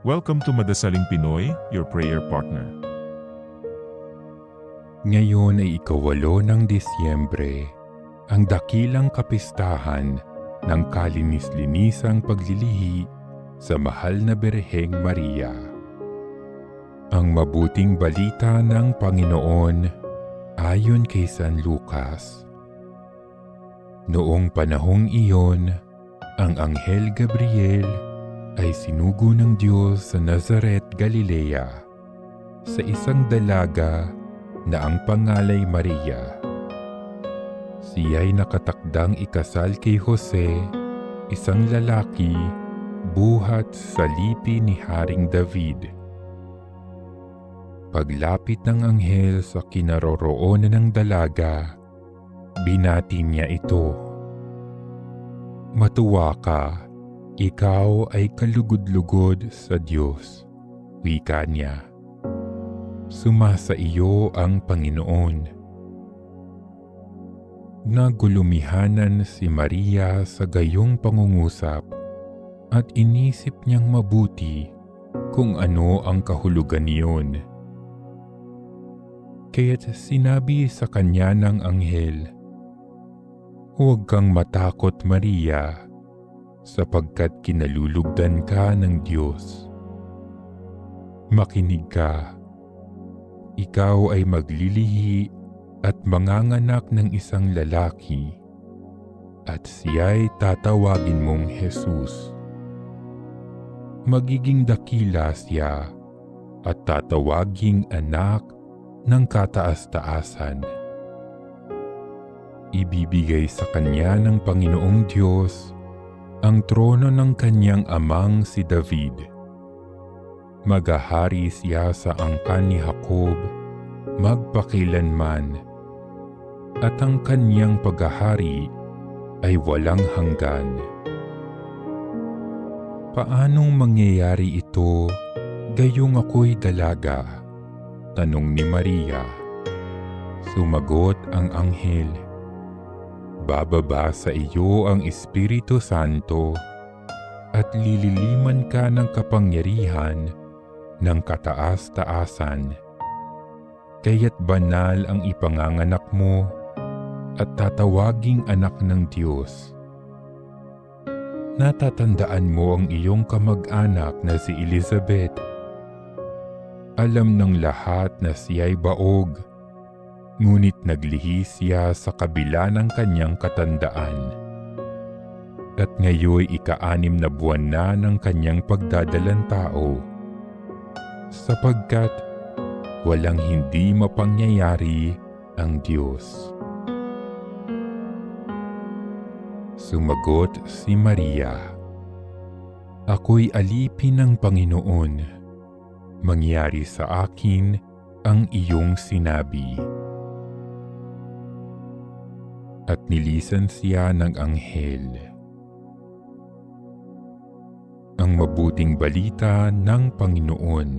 Welcome to Madasaling Pinoy, your prayer partner. Ngayon ay ika-8 ng Disyembre, ang dakilang kapistahan ng kalinis-linisang paglilihi sa mahal na Birheng Maria. Ang mabuting balita ng Panginoon ayon kay San Lucas. Noong panahong iyon, ang Anghel Gabriel ay sinugo ng Diyos sa Nazaret, Galilea, sa isang dalaga na ang pangalay Maria. Siya'y nakatakdang ikasal kay Jose, isang lalaki buhat sa lipi ni Haring David. Paglapit ng anghel sa kinaroroonan ng dalaga, binati niya ito. "Matuwa ka, ikaw ay kalugod-lugod sa Diyos," wika niya. "Sumasa iyo ang Panginoon." Nagulumihanan si Maria sa gayong pangungusap at inisip niyang mabuti kung ano ang kahulugan niyon. Kaya't sinabi sa kanya ng anghel, "Huwag kang matakot, Maria, sapagkat kinalulugdan ka ng Diyos. Makinig ka, ikaw ay maglilihi at manganganak ng isang lalaki, at siya'y tatawagin mong Jesus. Magiging dakila siya at tatawaging anak ng kataas-taasan. Ibibigay sa kanya ng Panginoong Diyos ang trono ng kanyang amang si David. Maghahari siya sa angkan ni Jacob magpakilanman, at ang kanyang paghahari ay walang hanggan." "Paanong mangyayari ito, gayong ako'y dalaga?" tanong ni Maria. Sumagot ang anghel, "Bababa sa iyo ang Espiritu Santo at lililiman ka ng kapangyarihan ng kataas-taasan. Kaya't banal ang ipanganganak mo at tatawaging anak ng Diyos. Natatandaan mo ang iyong kamag-anak na si Elizabeth. Alam ng lahat na siya'y baog, ngunit naglihi siya sa kabila ng kanyang katandaan. At ngayoy ika-6 na buwan na ng kanyang pagdadalang tao, sapagkat walang hindi mapangyayari ang Diyos." Sumagot si Maria, "Ako'y alipin ng Panginoon. Mangyari sa akin ang iyong sinabi." At nilisan siya ng anghel. Ang mabuting balita ng Panginoon.